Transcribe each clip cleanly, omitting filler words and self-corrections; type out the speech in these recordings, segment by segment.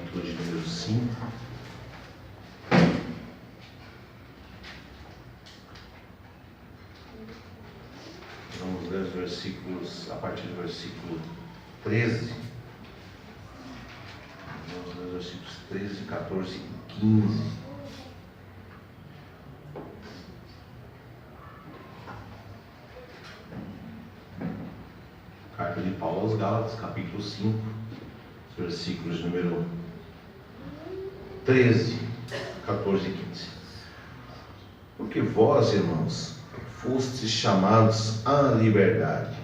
capítulo de número 5. Vamos ler os versículos, a partir do versículo 13. Vamos ler os versículos 13, 14 e 15. Carta de Paulo aos Gálatas, capítulo 5, versículos de número 13, 14 e 15. Porque vós, irmãos, fostes chamados à liberdade.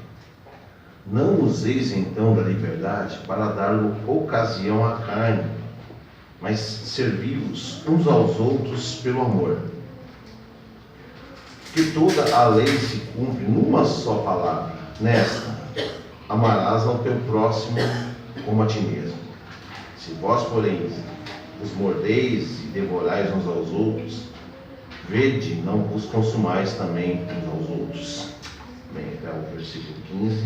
Não useis então da liberdade para dar ocasião à carne, mas servi-vos uns aos outros pelo amor. Que toda a lei se cumpre numa só palavra, nesta: amarás ao teu próximo como a ti mesmo. Se vós, porém, vos mordeis e devorais uns aos outros, vede, não vos consumais também uns aos outros. Bem, até o versículo 15.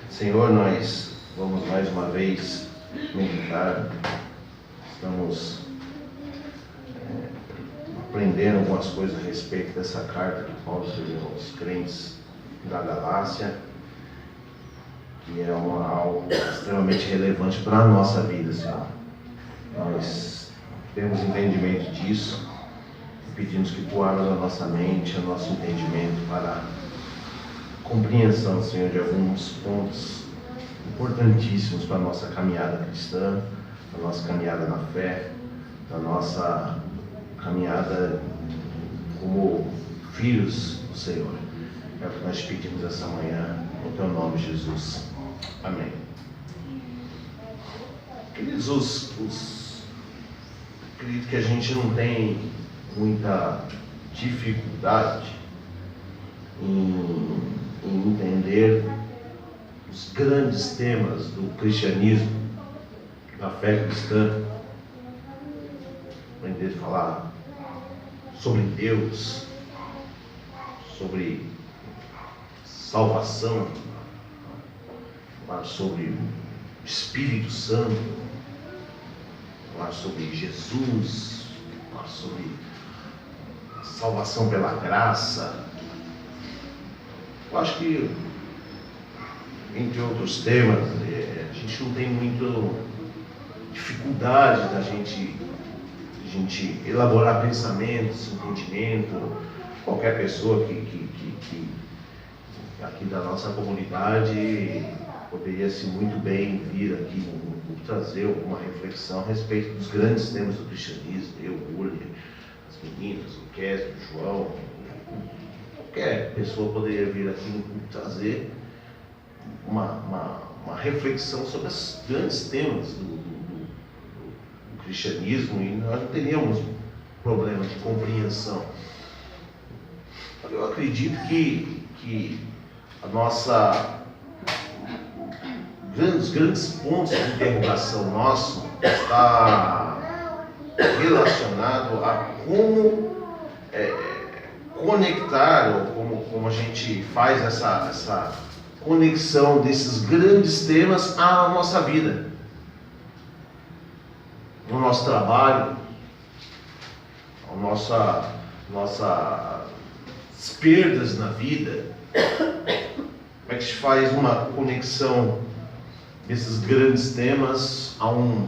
Senhor, nós vamos mais uma vez meditar. Estamos aprendendo algumas coisas a respeito dessa carta que Paulo escreveu aos crentes da Galácia, que é algo extremamente relevante para a nossa vida, Senhor. Nós temos entendimento disso. Pedimos que Tu abras a nossa mente, o nosso entendimento para a compreensão, Senhor, de alguns pontos importantíssimos para a nossa caminhada cristã, para a nossa caminhada na fé, para a nossa caminhada como filhos do Senhor. É o que nós pedimos essa manhã, no Teu nome, Jesus. Amém. Queridos, acredito que a gente não tem muita dificuldade em entender os grandes temas do cristianismo, da fé cristã. Aprender a falar sobre Deus, sobre salvação, falar sobre o Espírito Santo, falar sobre Jesus, falar sobre salvação pela graça. Eu acho que, entre outros temas, a gente não tem muita dificuldade da gente elaborar pensamentos, entendimento. Qualquer pessoa que aqui da nossa comunidade poderia se muito bem vir aqui trazer alguma reflexão a respeito dos grandes temas do cristianismo. Eu, Uli, as meninas, o Kézio, o João, qualquer pessoa poderia vir aqui trazer uma reflexão sobre os grandes temas do cristianismo, e nós não teríamos problema de compreensão. Eu acredito que os grandes pontos de interrogação nosso está relacionado a como conectar, ou como a gente faz essa conexão desses grandes temas à nossa vida, no nosso trabalho, nossas perdas na vida. Como é que se faz uma conexão desses grandes temas a um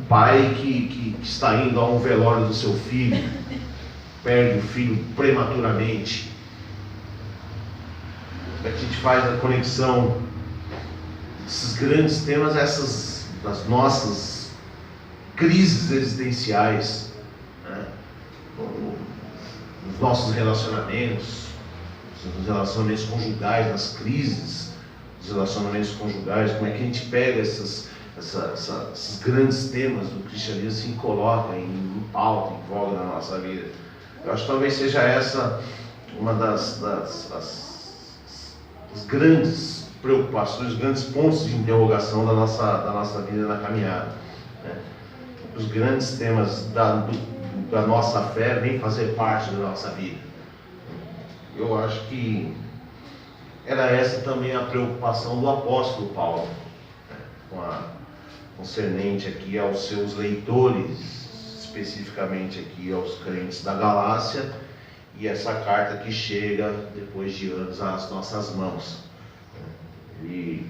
pai que está indo a um velório do seu filho, perde o filho prematuramente? Como é que a gente faz a conexão desses grandes temas a das nossas crises existenciais, né? Nos nossos relacionamentos, nos relacionamentos conjugais, nas crises dos relacionamentos conjugais? Como é que a gente pega esses grandes temas do cristianismo e se coloca em pauta, em voga na nossa vida? Eu acho que talvez seja essa uma das grandes preocupações, os grandes pontos de interrogação da nossa vida na caminhada, né? Os grandes temas da nossa fé vêm fazer parte da nossa vida. Eu acho que era essa também a preocupação do apóstolo Paulo, né? concernente aqui aos seus leitores, especificamente aqui aos crentes da Galácia, e essa carta que chega depois de anos às nossas mãos. Ele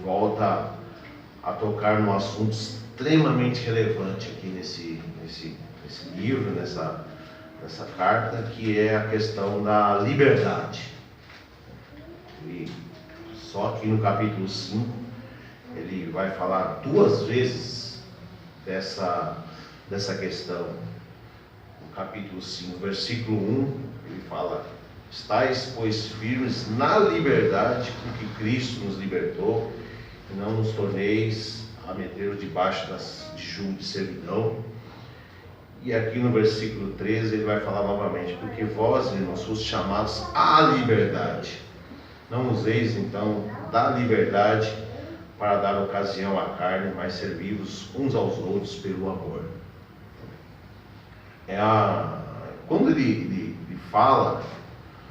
volta a tocar num assunto extremamente relevante aqui nesse livro, nessa carta, que é a questão da liberdade. E só que no capítulo 5 ele vai falar 2 vezes dessa questão. No capítulo 5, versículo 1, ele fala: estais, pois, firmes na liberdade com que Cristo nos libertou, e não nos torneis a meter debaixo de jugo de servidão. E aqui no versículo 13 ele vai falar novamente: porque vós, irmãos, fostes chamados à liberdade. Não useis então da liberdade para dar ocasião à carne, mas servi-vos uns aos outros pelo amor. Quando ele fala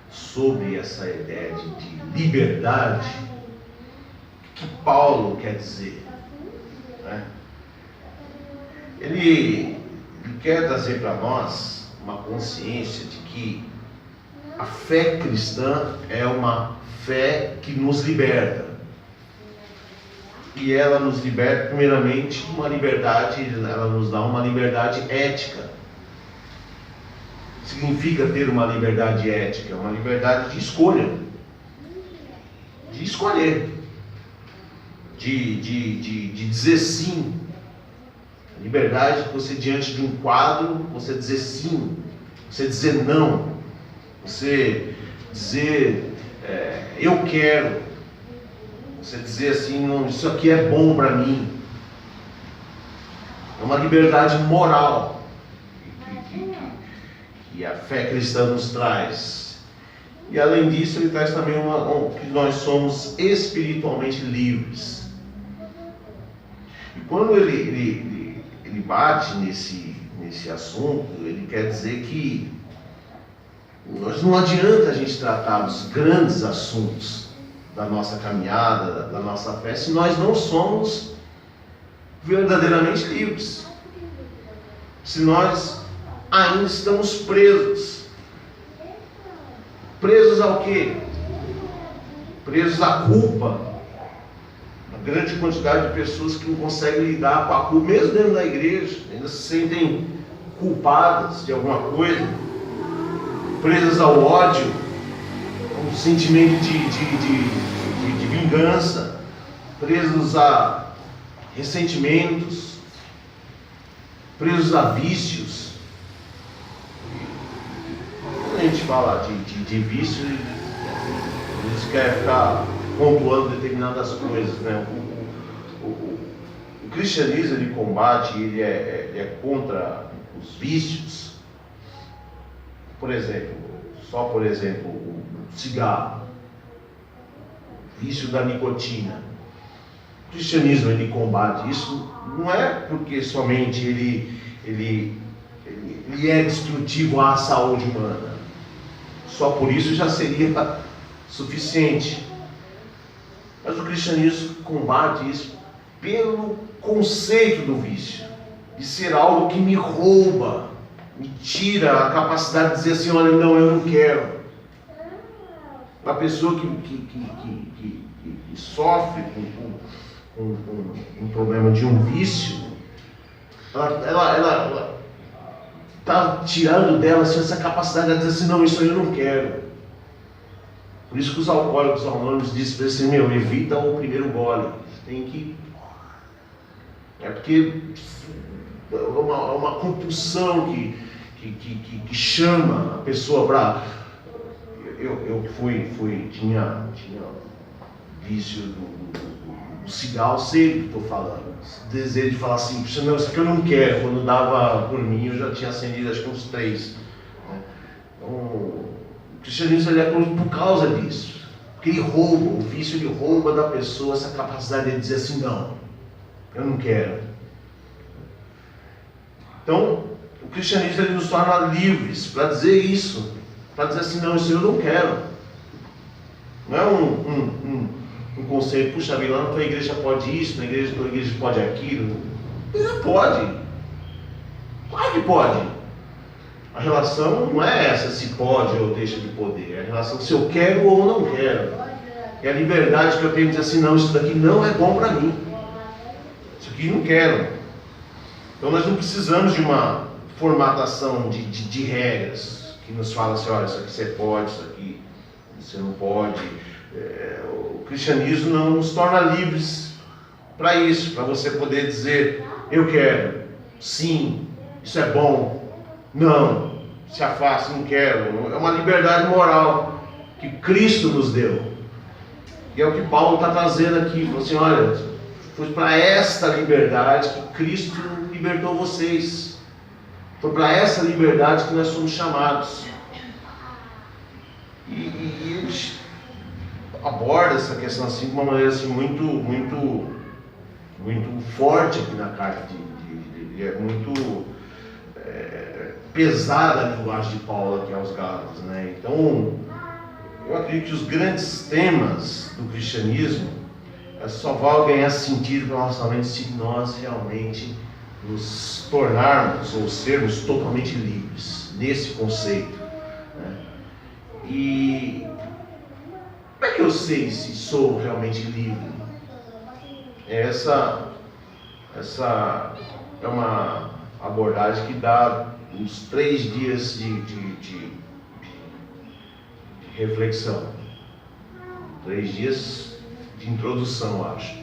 sobre essa ideia de liberdade, o que Paulo quer dizer? Né? Ele quer trazer para nós uma consciência de que a fé cristã é uma fé que nos liberta. E ela nos liberta, primeiramente, uma liberdade, ela nos dá uma liberdade ética. Significa ter uma liberdade ética, uma liberdade de escolha. De escolher. De dizer sim. A liberdade que você, diante de um quadro, você dizer sim, você dizer não, você dizer eu quero, você dizer assim, não, isso aqui é bom para mim. É uma liberdade moral que a fé cristã nos traz. E além disso, ele traz também que nós somos espiritualmente livres. E quando ele bate nesse assunto, ele quer dizer que não adianta a gente tratar dos grandes assuntos da nossa caminhada, da nossa fé, se nós não somos verdadeiramente livres. Se nós ainda estamos presos. Presos ao quê? Presos à culpa. Uma grande quantidade de pessoas que não conseguem lidar com a culpa, mesmo dentro da igreja, ainda se sentem culpadas de alguma coisa, presas ao ódio, um sentimento de vingança, presos a ressentimentos, presos a vícios. Quando a gente fala de vício, a gente quer ficar pontuando determinadas coisas, né? O cristianismo, ele combate, ele é contra os vícios. Por exemplo, o cigarro, o vício da nicotina. O cristianismo, ele combate isso, não é porque somente ele é destrutivo à saúde humana. Só por isso já seria suficiente. Mas o cristianismo combate isso pelo conceito do vício, de ser algo que me rouba, me tira a capacidade de dizer assim: olha, não, eu não quero. Uma pessoa que sofre com um problema de um vício, ela está tirando dela assim, essa capacidade de dizer assim: não, isso aí eu não quero. Por isso que os alcoólicos anônimos dizem assim: evita o primeiro gole. Tem que... É porque é uma compulsão que chama a pessoa para... Eu tinha vício do cigarro, sei o que estou falando. Desejo de falar assim: não, isso aqui eu não quero. Quando dava por mim, eu já tinha acendido acho que uns 3. Então, o cristianismo, ele é por causa disso. Porque ele rouba, o vício, ele rouba da pessoa essa capacidade de dizer assim: não, eu não quero. Então, o cristianismo, ele nos torna livres para dizer isso. Para dizer assim: não, isso eu não quero. Não é um conceito, puxa vida, lá na tua igreja pode isso, na tua igreja pode aquilo. Não pode. Claro que pode. A relação não é essa, se pode ou deixa de poder. É a relação se eu quero ou não quero. É a liberdade que eu tenho de dizer assim, não, isso daqui não é bom para mim. Isso aqui não quero. Então nós não precisamos de uma formatação de regras que nos fala assim, olha, isso aqui você pode, isso aqui você não pode. O cristianismo não nos torna livres para isso, para você poder dizer, eu quero, sim, isso é bom, não, se afaste, não quero. É uma liberdade moral que Cristo nos deu. E é o que Paulo está trazendo aqui. Falou assim, olha, foi para esta liberdade que Cristo libertou vocês. Foi para essa liberdade que nós somos chamados. E ele aborda essa questão assim, de uma maneira assim, muito forte aqui na carta. É muito pesada a linguagem de Paulo aqui aos Gálatas, né? Então, eu acredito que os grandes temas do cristianismo só vão ganhar sentido para nossa mente se nós realmente nos tornarmos ou sermos totalmente livres nesse conceito, né? E como é que eu sei se sou realmente livre? Essa é uma abordagem que dá uns 3 dias de reflexão, 3 dias de introdução, acho.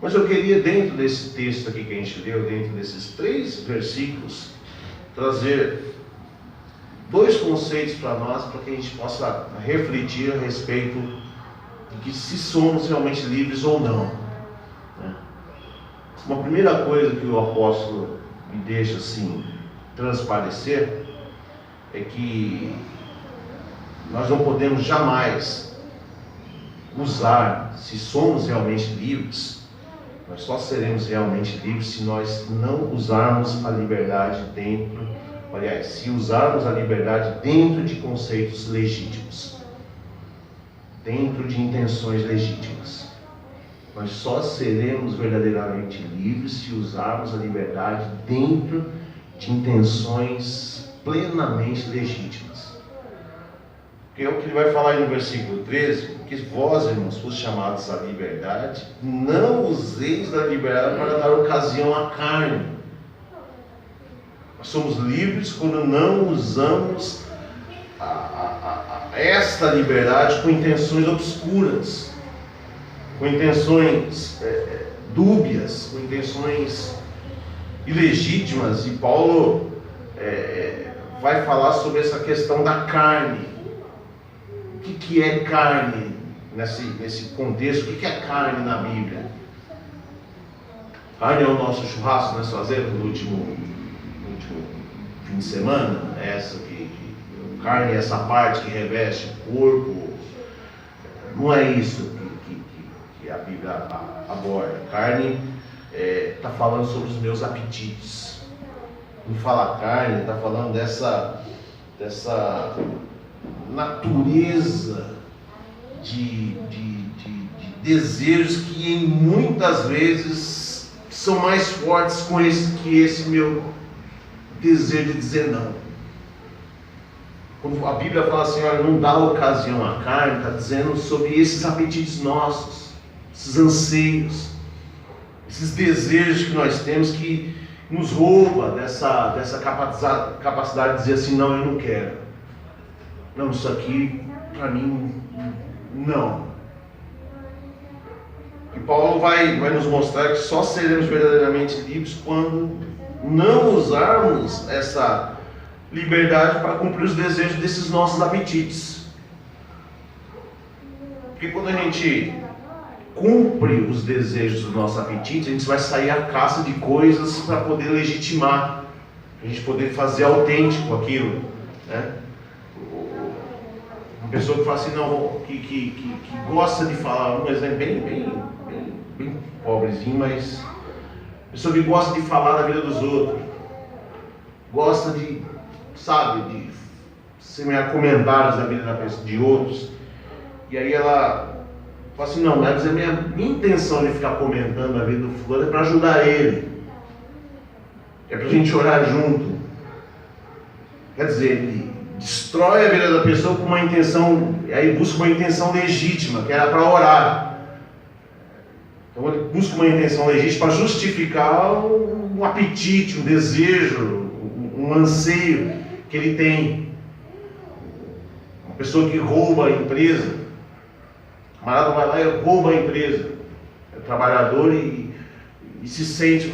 Mas eu queria, dentro desse texto aqui que a gente leu, dentro desses 3 versículos, trazer 2 conceitos para nós, para que a gente possa refletir a respeito de que se somos realmente livres ou não, né? Uma primeira coisa que o apóstolo me deixa assim transparecer é que nós não podemos jamais usar, se somos realmente livres, nós só seremos realmente livres se nós não usarmos a liberdade se usarmos a liberdade dentro de conceitos legítimos, dentro de intenções legítimas. Nós só seremos verdadeiramente livres se usarmos a liberdade dentro de intenções plenamente legítimas. Porque é o que ele vai falar aí no versículo 13, que vós, irmãos, fostes chamados à liberdade, não useis da liberdade para dar ocasião à carne. Nós somos livres quando não usamos esta liberdade com intenções obscuras, com intenções dúbias, com intenções ilegítimas. E Paulo vai falar sobre essa questão da carne. O que é carne nesse contexto? O que é carne na Bíblia? Carne é o nosso churrasco que nós fazemos no último fim de semana. Carne é essa parte que reveste o corpo. Não é isso que a Bíblia aborda. Carne está falando sobre os meus apetites. Não fala carne, está falando dessa natureza de desejos que muitas vezes são mais fortes que esse meu desejo de dizer não. Quando a Bíblia fala assim, olha, não dá ocasião à carne, está dizendo sobre esses apetites nossos, esses anseios, esses desejos que nós temos que nos rouba dessa capacidade de dizer assim, não, eu não quero. Não, isso aqui, para mim, não. E Paulo vai nos mostrar que só seremos verdadeiramente livres quando não usarmos essa liberdade para cumprir os desejos desses nossos apetites. Porque quando a gente cumpre os desejos dos nossos apetites, a gente vai sair à caça de coisas para poder legitimar, a gente poder fazer autêntico aquilo, né? Uma pessoa que fala assim, não, que gosta de falar, um exemplo bem pobrezinho, mas pessoa que gosta de falar da vida dos outros, gosta de semear comentários da vida de outros, e aí ela Fala assim, não, mas a minha intenção de ficar comentando a vida do fulano é para ajudar ele. É para a gente orar junto. Quer dizer, ele destrói a vida da pessoa com uma intenção, aí busca uma intenção legítima, que era para orar. Então ele busca uma intenção legítima para justificar um apetite, um desejo, um anseio que ele tem. Uma pessoa que rouba a empresa, o camarada vai lá e rouba a empresa, é trabalhador e se sente,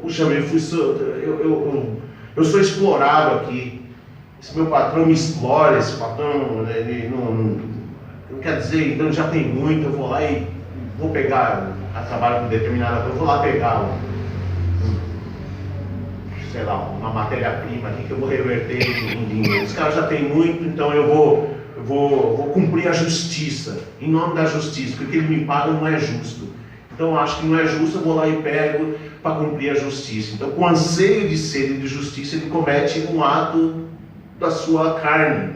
puxa, eu sou explorado aqui, esse meu patrão me explora, esse patrão ele não quer dizer, então já tem muito, eu vou lá e vou pegar, a trabalho com determinada coisa, eu vou lá pegar sei lá, uma matéria-prima aqui que eu vou reverter em dinheiro. Esse cara já tem muito, então eu vou cumprir a justiça, em nome da justiça, porque o que ele me paga não é justo. Então eu acho que não é justo, eu vou lá e pego para cumprir a justiça. Então, com anseio de sede de justiça, ele comete um ato da sua carne,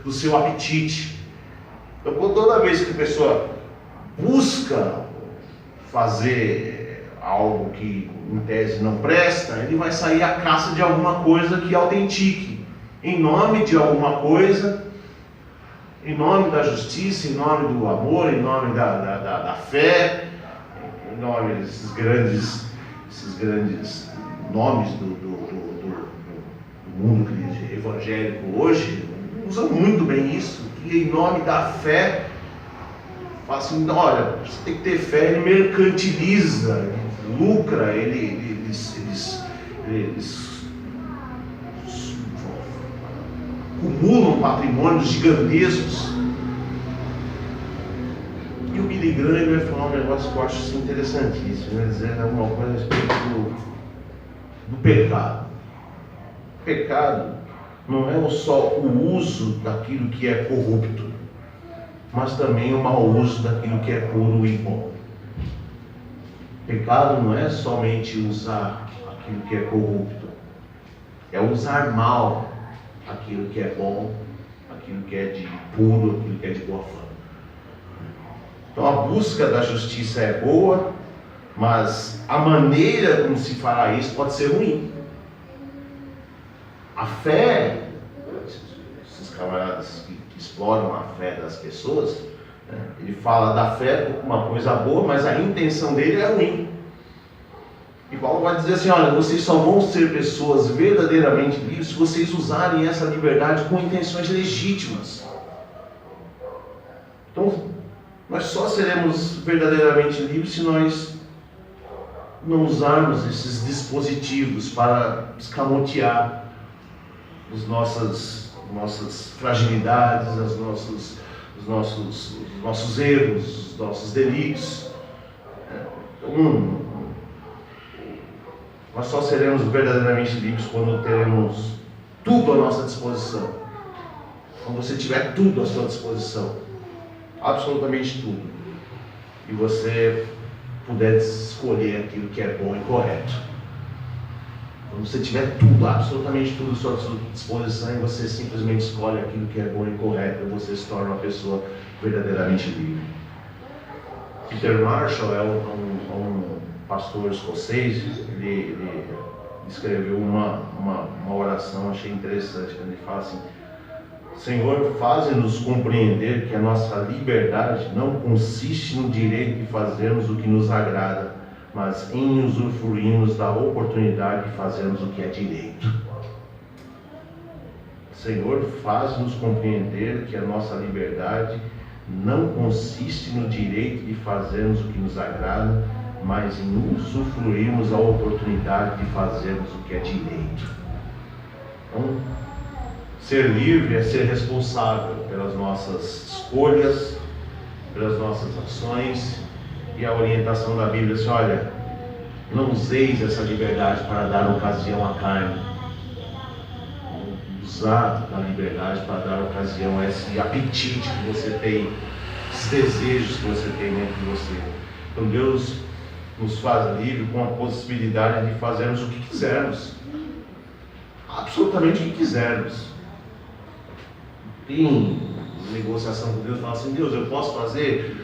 do seu apetite. Então, toda vez que a pessoa busca fazer algo que em tese não presta, ele vai sair à caça de alguma coisa que autentique, em nome de alguma coisa, em nome da justiça, em nome do amor, em nome da fé, em nome desses grandes nomes do mundo evangélico hoje, usam muito bem isso, e em nome da fé, fala assim, olha, você tem que ter fé, ele mercantiliza, ele lucra, eles acumulam patrimônios gigantescos. E o Billy Graham vai falar um negócio que eu acho assim, interessantíssimo, vai dizer alguma coisa a respeito do pecado. O pecado não é só o uso daquilo que é corrupto, mas também o mau uso daquilo que é puro e bom. Pecado não é somente usar aquilo que é corrupto, é usar mal aquilo que é bom, aquilo que é de puro, aquilo que é de boa fama. Então a busca da justiça é boa, mas a maneira como se fará isso pode ser ruim. A fé, esses camaradas que exploram a fé das pessoas, ele fala da fé como uma coisa boa, mas a intenção dele é ruim. E Paulo vai dizer assim, olha, vocês só vão ser pessoas verdadeiramente livres se vocês usarem essa liberdade com intenções legítimas. Então, nós só seremos verdadeiramente livres se nós não usarmos esses dispositivos para escamotear as nossas fragilidades, os nossos erros, os nossos delitos. Então, nós só seremos verdadeiramente livres quando teremos tudo à nossa disposição. Quando você tiver tudo à sua disposição, absolutamente tudo, e você puder escolher aquilo que é bom e correto. Quando você tiver tudo, absolutamente tudo à sua disposição, e você simplesmente escolhe aquilo que é bom e correto, você se torna uma pessoa verdadeiramente livre. Peter Marshall é um pastor escocês. Ele escreveu uma oração, achei interessante, quando ele fala assim: Senhor, faze-nos compreender que a nossa liberdade não consiste no direito de fazermos o que nos agrada, mas em usufruirmos da oportunidade de fazermos o que é direito. Senhor, faz-nos compreender que a nossa liberdade não consiste no direito de fazermos o que nos agrada, mas em usufruirmos da oportunidade de fazermos o que é direito. Então, ser livre é ser responsável pelas nossas escolhas, pelas nossas ações, e a orientação da Bíblia é assim: olha, não useis essa liberdade para dar ocasião à carne. Usar a liberdade para dar ocasião a esse apetite que você tem, esses desejos que você tem dentro de você. Então Deus nos faz livre com a possibilidade de fazermos o que quisermos, absolutamente o que quisermos. Tem negociação com Deus, fala assim, Deus, eu posso fazer?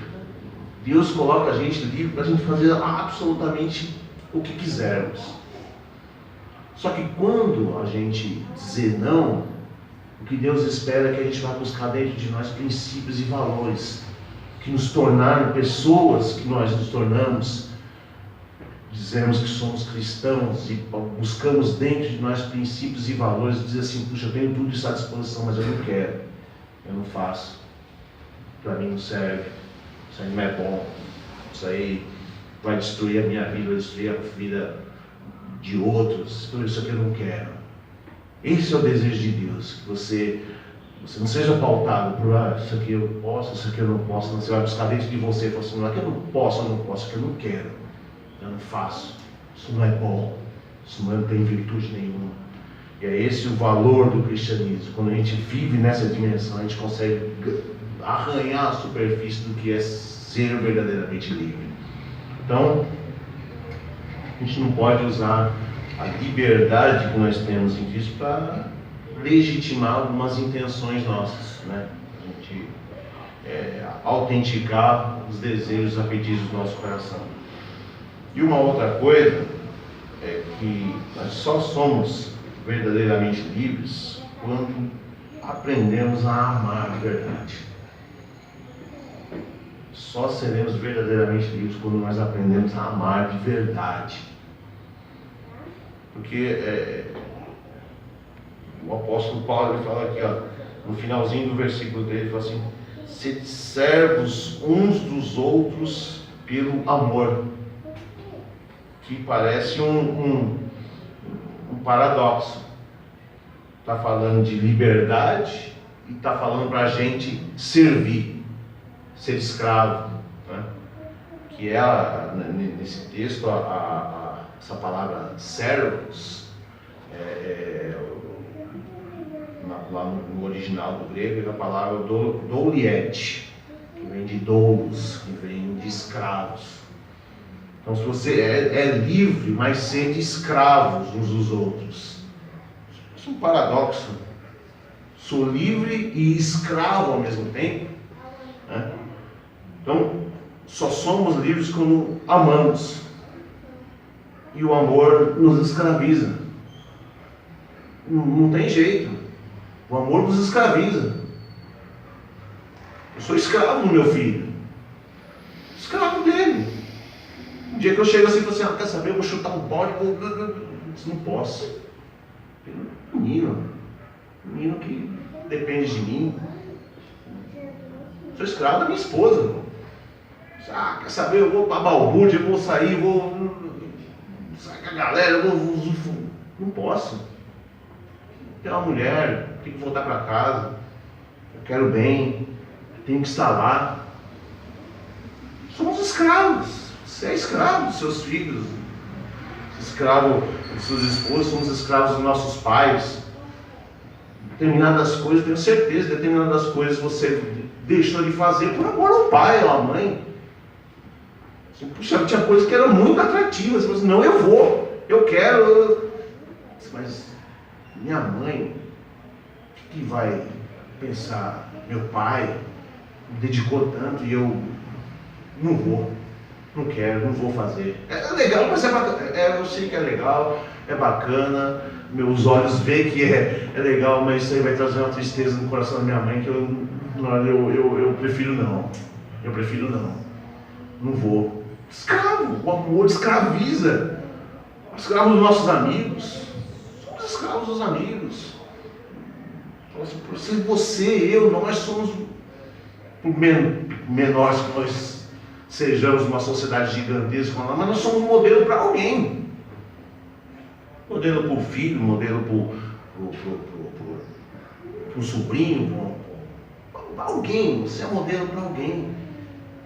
Deus coloca a gente livre para a gente fazer absolutamente o que quisermos. Só que quando a gente dizer não, o que Deus espera é que a gente vá buscar dentro de nós princípios e valores que nos tornaram pessoas que nós nos tornamos. Dizemos que somos cristãos e buscamos dentro de nós princípios e valores, dizer assim, puxa, eu tenho tudo isso à disposição, mas eu não quero, eu não faço, para mim não serve, isso aí não é bom, isso aí vai destruir a minha vida, vai destruir a vida de outros, então isso aqui eu não quero. Esse é o desejo de Deus, que você não seja pautado por, isso aqui eu posso, isso aqui eu não posso, não, você vai buscar dentro de você e fala assim, não, aqui eu não posso, isso aqui eu não quero. Eu não faço, isso não é bom, isso não tem virtude nenhuma. E é esse o valor do cristianismo. Quando a gente vive nessa dimensão, a gente consegue arranhar a superfície do que é ser verdadeiramente livre. Então, a gente não pode usar a liberdade que nós temos em Cristo para legitimar algumas intenções nossas, né? A gente autenticar os desejos, apetites do nosso coração. E uma outra coisa é que nós só somos verdadeiramente livres quando aprendemos a amar de verdade. Só seremos verdadeiramente livres quando nós aprendemos a amar de verdade. Porque o apóstolo Paulo ele fala aqui, no finalzinho do versículo dele, ele fala assim, sede servos uns dos outros pelo amor. Que parece um paradoxo. Está falando de liberdade e está falando para a gente servir, ser escravo, né? Que nesse texto, essa palavra servos, lá no original do grego, é a palavra douliete, que vem de doulos, que vem de escravos. Então, se você é livre, mas sede escravos uns dos outros. Isso é um paradoxo. Sou livre e escravo ao mesmo tempo, né? Então, só somos livres quando amamos. E o amor nos escraviza. Não tem jeito. O amor nos escraviza. Eu sou escravo do meu filho. Escravo dele. Um dia que eu chego assim e falo assim, quer saber, eu vou chutar um balde, não posso. Menino que depende de mim. Sou escravo da minha esposa. Quer saber, eu vou pra balbúrdia, eu vou sair, vou sair com a galera, eu vou. Não posso. Tem uma mulher, tenho que voltar para casa, eu quero bem, tenho que estar lá. Somos escravos. Você é escravo dos seus filhos, escravo dos seus esposos, somos escravos dos nossos pais. Determinadas coisas, tenho certeza, determinadas coisas você deixou de fazer por amor ao pai, à mãe. Puxa, tinha coisas que eram muito atrativas, você falou assim, não, eu vou, eu quero, mas minha mãe, o que vai pensar? Meu pai me dedicou tanto e eu não vou. Não quero, não vou fazer. É legal, mas é bacana. Eu sei que é legal, é bacana. Meus olhos veem que é legal, mas isso aí vai trazer uma tristeza no coração da minha mãe que eu prefiro não. Eu prefiro não. Não vou. Escravo, o amor escraviza. Escravo dos nossos amigos. Somos escravos dos amigos. Você, eu, nós somos, por menores que nós sejamos uma sociedade gigantesca, mas nós somos modelo para alguém. Modelo para o filho, modelo para o sobrinho, para alguém. Você é modelo para alguém.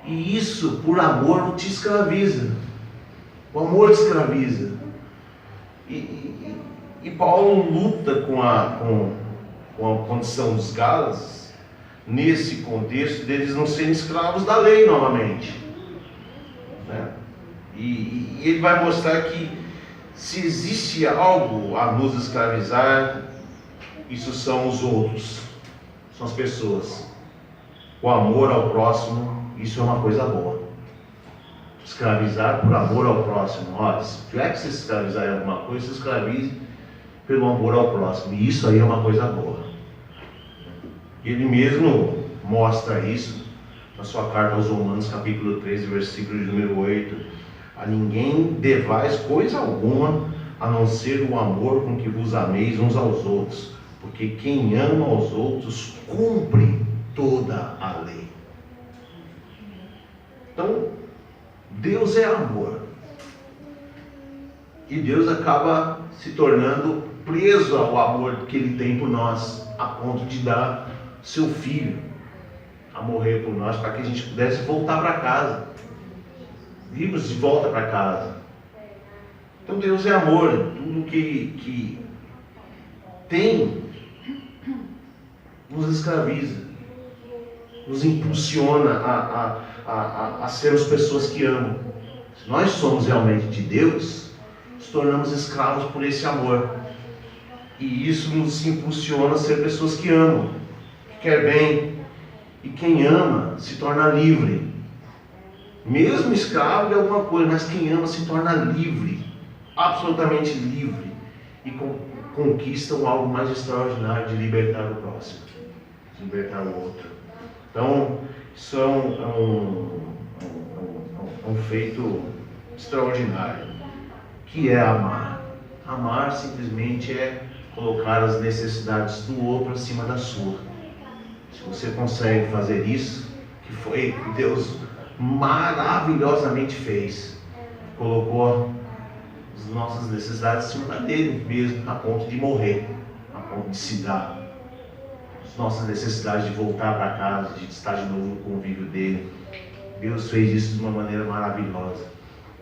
E isso, por amor, não te escraviza. O amor te escraviza. E Paulo luta com a condição dos Gálatas, nesse contexto deles não serem escravos da lei novamente. Né? E ele vai mostrar que se existe algo a nos escravizar, isso são os outros, são as pessoas. o amor ao próximo, isso é uma coisa boa. Escravizar por amor ao próximo. Olha, se tiver que se escravizar em alguma coisa, se escravize pelo amor ao próximo. E isso aí é uma coisa boa. Ele mesmo mostra isso na sua carta aos Romanos, capítulo 13, versículo de número 8. A ninguém devais coisa alguma, a não ser o amor com que vos ameis uns aos outros. Porque quem ama aos outros, cumpre toda a lei. Então, Deus é amor. E Deus acaba se tornando preso ao amor que Ele tem por nós, a ponto de dar seu Filho a morrer por nós, para que a gente pudesse voltar para casa, virmos de volta para casa. Então Deus é amor. Tudo que tem nos escraviza, nos impulsiona a sermos pessoas que amam. Se nós somos realmente de Deus, nos tornamos escravos por esse amor. E isso nos impulsiona a ser pessoas que amam, que quer bem. E quem ama se torna livre. Mesmo escravo é alguma coisa, mas quem ama se torna livre, absolutamente livre. E conquista algo mais extraordinário de libertar o próximo, de libertar o outro. Então, isso é um feito extraordinário, que é amar. Amar simplesmente é colocar as necessidades do outro acima da sua. Se você consegue fazer isso, que foi o que Deus maravilhosamente fez, colocou as nossas necessidades acima dele mesmo, a ponto de morrer, a ponto de se dar. As nossas necessidades de voltar para casa, de estar de novo no convívio dele. Deus fez isso de uma maneira maravilhosa.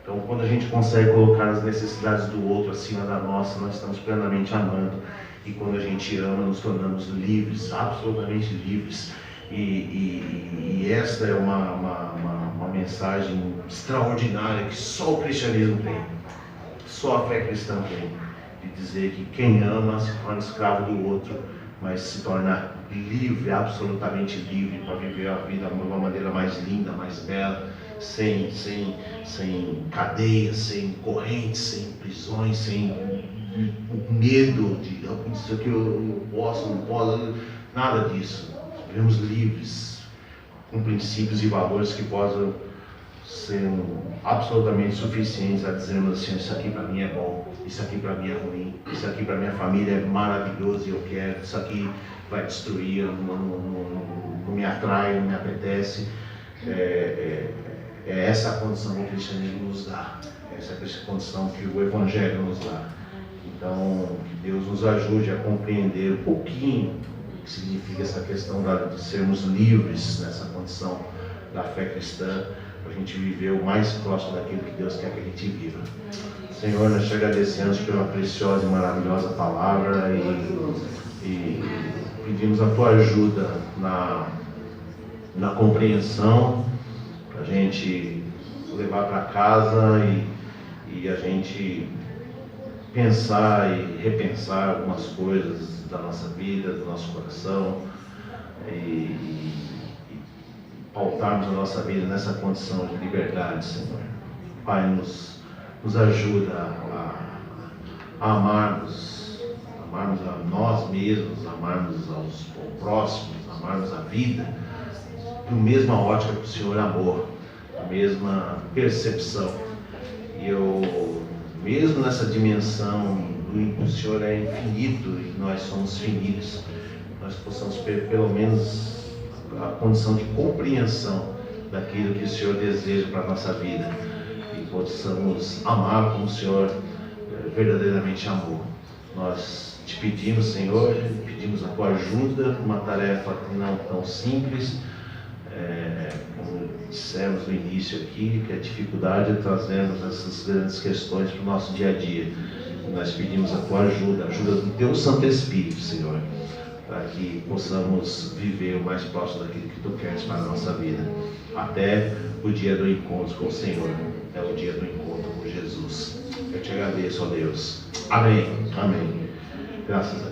Então, quando a gente consegue colocar as necessidades do outro acima da nossa, nós estamos plenamente amando. E quando a gente ama, nos tornamos livres, absolutamente livres. E esta é uma mensagem extraordinária que só o cristianismo tem, só a fé cristã tem, de dizer que quem ama se torna escravo do outro, mas se torna livre, absolutamente livre, para viver a vida de uma maneira mais linda, mais bela, sem cadeias, sem correntes, sem prisões, sem medo de isso aqui eu posso, não posso, nada disso. Vivemos livres, com princípios e valores que possam ser absolutamente suficientes a dizermos assim: isso aqui para mim é bom, isso aqui para mim é ruim, isso aqui para minha família é maravilhoso e eu quero, isso aqui vai destruir, não me atrai, não me apetece. É essa a condição que o cristianismo nos dá, essa é a condição que o Evangelho nos dá. Então, que Deus nos ajude a compreender um pouquinho o que significa essa questão de sermos livres nessa condição da fé cristã, para a gente viver o mais próximo daquilo que Deus quer que a gente viva. Senhor, nós te agradecemos pela preciosa e maravilhosa palavra e pedimos a tua ajuda na compreensão, para a gente levar para casa e a gente pensar e repensar algumas coisas da nossa vida, do nosso coração e pautarmos a nossa vida nessa condição de liberdade, Senhor. Pai, nos ajuda a amarmos a nós mesmos, amarmos ao próximo, amarmos a vida, da mesma ótica que o Senhor amou, a mesma percepção. E mesmo nessa dimensão do que o Senhor é infinito e nós somos finitos, nós possamos ter pelo menos a condição de compreensão daquilo que o Senhor deseja para a nossa vida e possamos amar como o Senhor verdadeiramente amou. Nós te pedimos, Senhor, pedimos a tua ajuda numa tarefa não tão simples, como dissemos no início aqui, que a dificuldade é trazermos essas grandes questões para o nosso dia a dia. Nós pedimos a tua ajuda, a ajuda do teu Santo Espírito, Senhor, para que possamos viver o mais próximo daquilo que tu queres para a nossa vida, até o dia do encontro com o Senhor, é o dia do encontro com Jesus. Eu te agradeço, ó Deus. Amém. Amém. Graças a Deus.